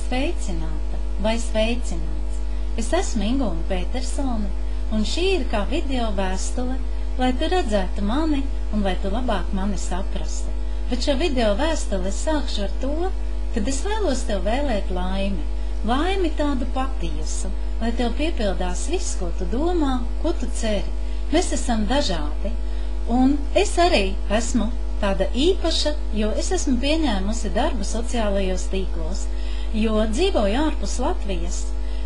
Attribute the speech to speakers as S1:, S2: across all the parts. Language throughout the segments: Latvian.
S1: Sveicināta vai sveicināts! Es esmu Ingūna Petersone, un šī ir kā video vēstule, lai tu redzētu mani un lai tu labāk mani saprastu. Bet šo video vēstuli es sākšu ar to, kad es vēlos tev vēlēt laimi. Laimi tādu patiesu, lai tev piepildās viss, ko tu domā, ko tu ceri. Mēs esam dažādi, un es arī esmu tāda īpaša, jo es esmu pieņēmusi darbu sociālajos tīklos, jo dzīvoju ārpus Latvijas,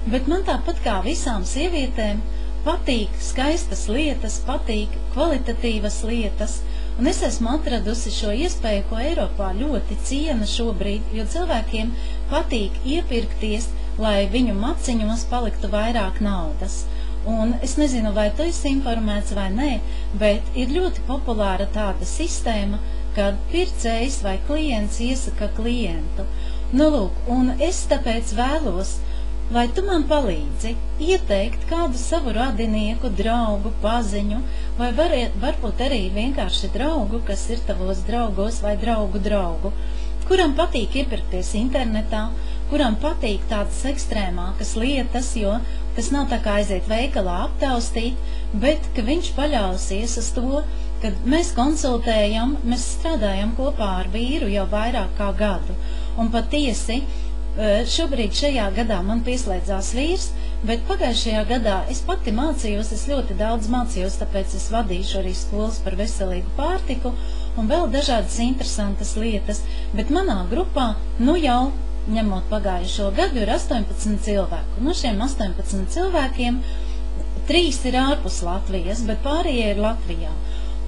S1: bet man tāpat kā visām sievietēm patīk skaistas lietas, patīk kvalitatīvas lietas, un es esmu atradusi šo iespēju, ko Eiropā ļoti ciena šobrīd, jo cilvēkiem patīk iepirkties, lai viņu maciņos paliktu vairāk naudas. Un es nezinu, vai tu esi informēts vai nē, bet ir ļoti populāra tāda sistēma, kad pircējs vai klients iesaka klientu. Nu, lūk, un es tāpēc vēlos, lai tu man palīdzi ieteikt kādu savu radinieku, draugu, paziņu, vai varbūt arī vienkārši draugu, kas ir tavos draugos vai draugu, kuram patīk iepirkties internetā, kuram patīk tādas ekstrēmākas lietas, jo tas nav tā kā aiziet veikalā aptaustīt, bet ka viņš paļausies uz to, kad mēs konsultējam, mēs strādājam kopā ar vīru jau vairāk kā gadu. Un patiesi, šobrīd šajā gadā man pieslēdzās vīrs, bet pagājušajā gadā es pati mācījos, es ļoti daudz mācījos, tāpēc es vadīšu arī skolas par veselīgu pārtiku un vēl dažādas interesantas lietas, bet manā grupā, nu jau, ņemot pagājušo gadu, ir 18 cilvēku. No šiem 18 cilvēkiem 3 ir ārpus Latvijas, bet pārējie ir Latvijā.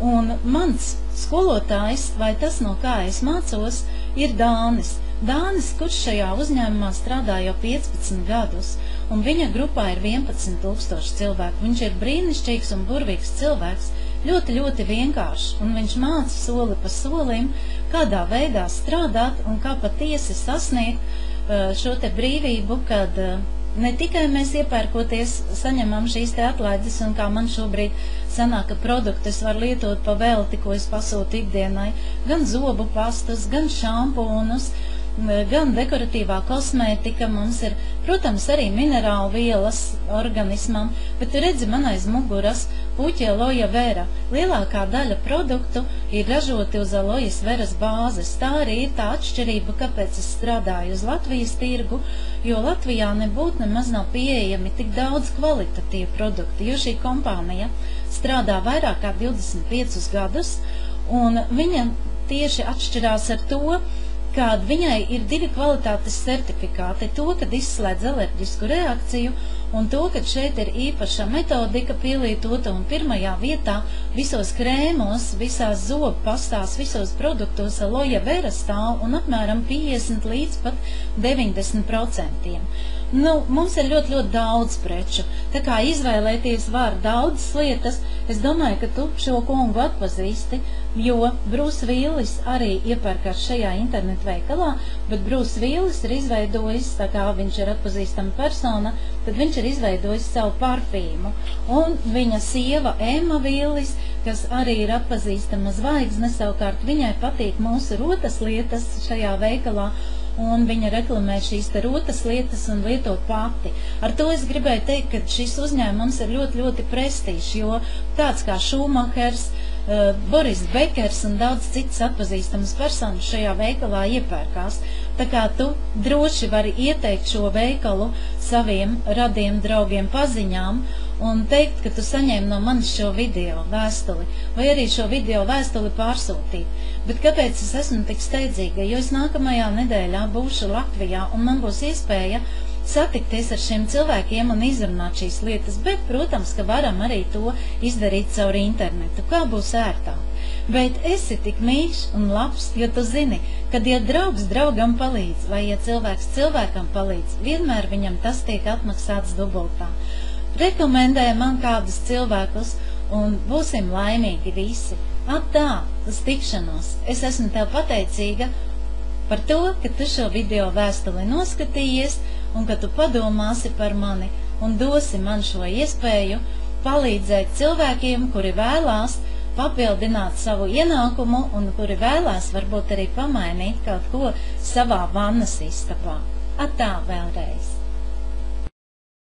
S1: Un mans skolotājs, vai tas, no kā es mācos, ir Dānis. Dānis, kurš šajā uzņēmumā strādā jau 15 gadus, un viņa grupā ir 11 000 cilvēku. Viņš ir brīnišķīgs un burvīgs cilvēks, ļoti, ļoti vienkāršs, un viņš māca soli pa solim, kādā veidā strādāt un kā patiesi sasniegt šo te brīvību, kad ne tikai mēs iepērkoties saņemam šīs te atlaides, un kā man šobrīd sanāk, ka produktus var lietot pa velti, ko es pasūtu ikdienai, gan zobu pastus, gan šampūnus, gan dekoratīvā kosmētika, mums ir, protams, arī minerālu vielas organismam, bet tu redzi man aiz muguras puķi aloja vera. Lielākā daļa produktu ir ražoti uz alojas veras bāzes. Tā arī ir tā atšķirība, kāpēc es strādāju uz Latvijas tirgu, jo Latvijā nebūtu nemaz nav pieejami tik daudz kvalitatīvu produktu, jo šī kompānija strādā vairāk kā 25 gadus, un viņa tieši atšķirās ar to, kad viņai ir 2 kvalitātes certifikāti, to, kad izslēdz alerģisku reakciju, un to, kad šeit ir īpaša metodika pielietota, un pirmajā vietā visos krēmos, visās zobu pastās, visos produktos aloja vera stāv un apmēram 50 līdz pat 90%. Nu, mums ir ļoti, ļoti daudz preču, tā kā izvēlēties var daudzas lietas. Es domāju, ka tu šo kungu atpazīsti, jo Bruce Willis arī iepērkās šajā internetu veikalā, bet Bruce Willis ir izveidojis, tā kā viņš ir atpazīstama persona, tad viņš ir izveidojis savu parfīmu. Un viņa sieva Emma Willis, kas arī ir atpazīstama zvaigzne, savukārt viņai patīk mūsu rotas lietas šajā veikalā, un viņa reklamē šīs te rotas lietas un lieto pati. Ar to es gribēju teikt, ka šis uzņēmums ir ļoti, ļoti prestižs, jo tāds kā Šumahers, Boris Bekers un daudz citas atpazīstamas personas šajā veikalā iepērkās. Tā kā tu droši vari ieteikt šo veikalu saviem radiem, draugiem, paziņām un teikt, ka tu saņēmi no manis šo video vēstuli, vai arī šo video vēstuli pārsūtīt. Bet kāpēc es esmu tik steidzīga? Jo es nākamajā nedēļā būšu Latvijā un man būs iespēja satikties ar šiem cilvēkiem un izrunāt šīs lietas, bet, protams, ka varam arī to izdarīt caur internetu, kā būs ērtāk. Bet esi tik mīļš un labs, jo tu zini, kad ja draugs draugam palīdz, vai ja cilvēks cilvēkam palīdz, vienmēr viņam tas tiek atmaksāts dubultā. Rekomendē man kādus cilvēkus un būsim laimīgi visi. Atā, uz tikšanos. Es esmu tev pateicīga par to, ka tu šo video vēstuli noskatījies un ka tu padomāsi par mani un dosi man šo iespēju palīdzēt cilvēkiem, kuri vēlās papildināt savu ienākumu un kuri vēlās varbūt arī pamainīt kaut ko savā vannas istabā. Atā vēl